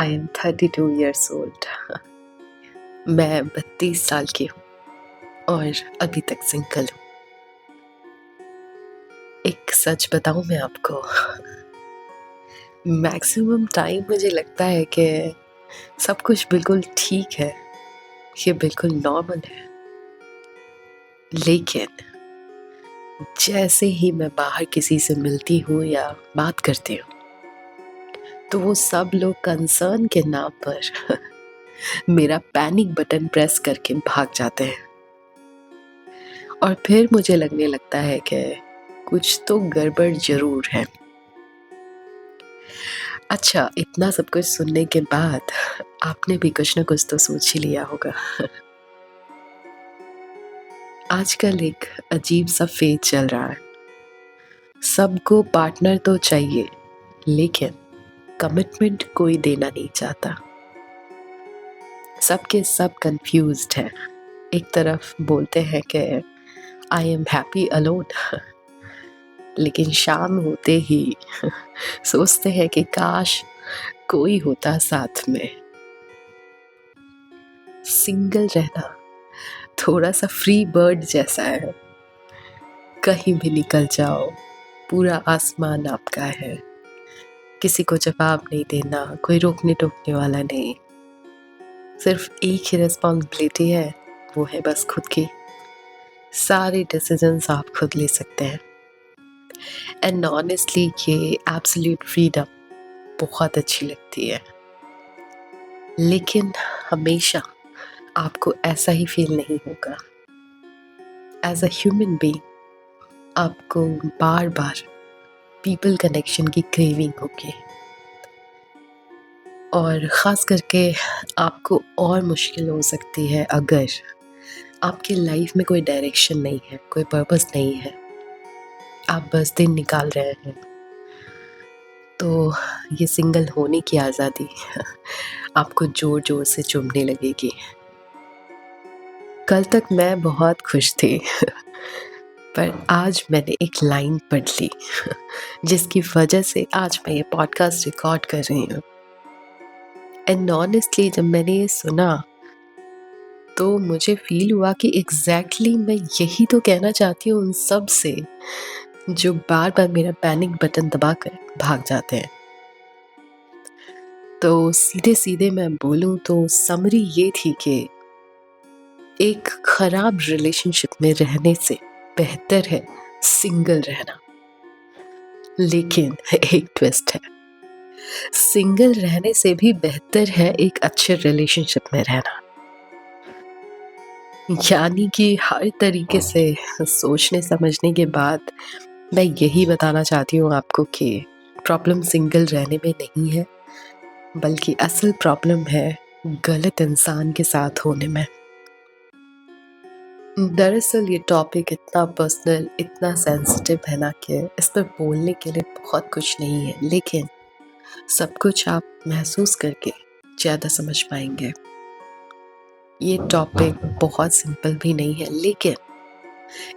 I am 32 years old. मैं 32 साल की हूँ और अभी तक सिंगल हूँ। एक सच बताऊँ मैं आपको, मैक्सिमम टाइम मुझे लगता है कि सब कुछ बिल्कुल ठीक है, ये बिल्कुल नॉर्मल है। लेकिन जैसे ही मैं बाहर किसी से मिलती हूँ या बात करती हूँ, तो वो सब लोग कंसर्न के नाम पर मेरा पैनिक बटन प्रेस करके भाग जाते हैं और फिर मुझे लगने लगता है कि कुछ तो गड़बड़ जरूर है। अच्छा, इतना सब कुछ सुनने के बाद आपने भी कुछ न कुछ तो सोच ही लिया होगा। आजकल एक अजीब सा फेज चल रहा है। सबको पार्टनर तो चाहिए, लेकिन कमिटमेंट कोई देना नहीं चाहता। सबके सब कंफ्यूज्ड हैं। एक तरफ बोलते हैं कि आई एम हैप्पी अलोन, लेकिन शाम होते ही सोचते हैं कि काश कोई होता साथ में। सिंगल रहना थोड़ा सा फ्री बर्ड जैसा है। कहीं भी निकल जाओ, पूरा आसमान आपका है। किसी को जवाब नहीं देना, कोई रोकने टोकने वाला नहीं। सिर्फ एक ही रिस्पॉन्सिबिलिटी है, वो है बस खुद की। सारे डिसीजंस आप खुद ले सकते हैं। एंड ऑनेस्टली ये एब्सोल्यूट फ्रीडम बहुत अच्छी लगती है। लेकिन हमेशा आपको ऐसा ही फील नहीं होगा। एज अ ह्यूमन बीइंग आपको बार बार पीपल कनेक्शन की क्रेविंग होगी, और ख़ास करके आपको और मुश्किल हो सकती है अगर आपकी लाइफ में कोई डायरेक्शन नहीं है, कोई पर्पस नहीं है, आप बस दिन निकाल रहे हैं। तो ये सिंगल होने की आज़ादी आपको ज़ोर ज़ोर से चुभने लगेगी। कल तक मैं बहुत खुश थी पर आज मैंने एक लाइन पढ़ ली जिसकी वजह से आज मैं ये पॉडकास्ट रिकॉर्ड कर रही हूँ। एंड ऑनेस्टली जब मैंने ये सुना तो मुझे फील हुआ कि एग्जैक्टली मैं यही तो कहना चाहती हूँ उन सब से जो बार बार मेरा पैनिक बटन दबाकर भाग जाते हैं। तो सीधे सीधे मैं बोलूँ तो समरी ये थी कि एक खराब रिलेशनशिप में रहने से बेहतर है सिंगल रहना। लेकिन एक ट्विस्ट है, सिंगल रहने से भी बेहतर है एक अच्छे रिलेशनशिप में रहना। यानी कि हर तरीके से सोचने समझने के बाद मैं यही बताना चाहती हूँ आपको कि प्रॉब्लम सिंगल रहने में नहीं है, बल्कि असल प्रॉब्लम है गलत इंसान के साथ होने में। दरअसल ये टॉपिक इतना पर्सनल, इतना सेंसिटिव है ना कि इस पर बोलने के लिए बहुत कुछ नहीं है, लेकिन सब कुछ आप महसूस करके ज़्यादा समझ पाएंगे। ये टॉपिक बहुत सिंपल भी नहीं है, लेकिन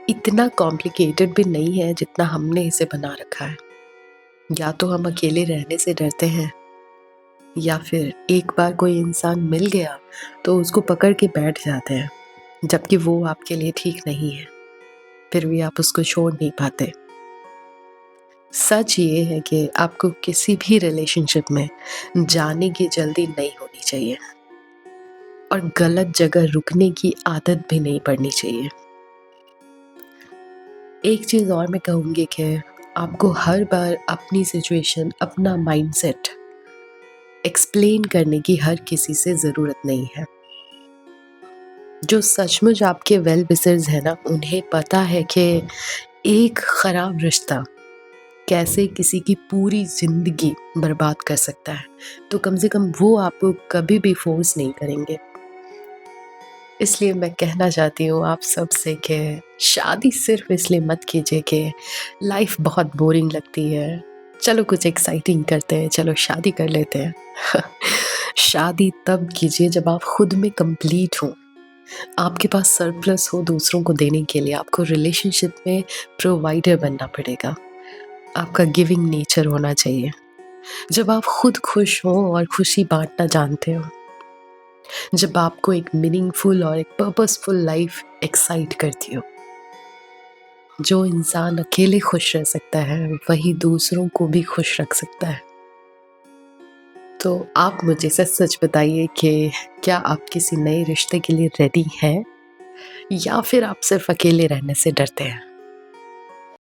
इतना कॉम्प्लिकेटेड भी नहीं है जितना हमने इसे बना रखा है। या तो हम अकेले रहने से डरते हैं, या फिर एक बार कोई इंसान मिल गया तो उसको पकड़ के बैठ जाते हैं, जबकि वो आपके लिए ठीक नहीं है, फिर भी आप उसको छोड़ नहीं पाते। सच ये है कि आपको किसी भी रिलेशनशिप में जाने की जल्दी नहीं होनी चाहिए और गलत जगह रुकने की आदत भी नहीं पड़नी चाहिए। एक चीज़ और मैं कहूँगी कि आपको हर बार अपनी सिचुएशन, अपना माइंडसेट एक्सप्लेन करने की हर किसी से ज़रूरत नहीं है। जो सचमुच आपके वेल विशर्स हैं ना, उन्हें पता है कि एक ख़राब रिश्ता कैसे किसी की पूरी ज़िंदगी बर्बाद कर सकता है। तो कम से कम वो आपको कभी भी फोर्स नहीं करेंगे। इसलिए मैं कहना चाहती हूँ आप सबसे कि शादी सिर्फ इसलिए मत कीजिए कि लाइफ बहुत बोरिंग लगती है, चलो कुछ एक्साइटिंग करते हैं, चलो शादी कर लेते हैं। शादी तब कीजिए जब आप खुद में कंप्लीट हो, आपके पास सरप्लस हो दूसरों को देने के लिए। आपको रिलेशनशिप में प्रोवाइडर बनना पड़ेगा, आपका गिविंग नेचर होना चाहिए। जब आप खुद खुश हो और खुशी बाँटना जानते हो, जब आपको एक मीनिंगफुल और एक पर्पसफुल लाइफ एक्साइट करती हो। जो इंसान अकेले खुश रह सकता है, वही दूसरों को भी खुश रख सकता है। तो आप मुझे सच-सच बताइए कि क्या आप किसी नए रिश्ते के लिए रेडी हैं या फिर आप सिर्फ़ अकेले रहने से डरते हैं?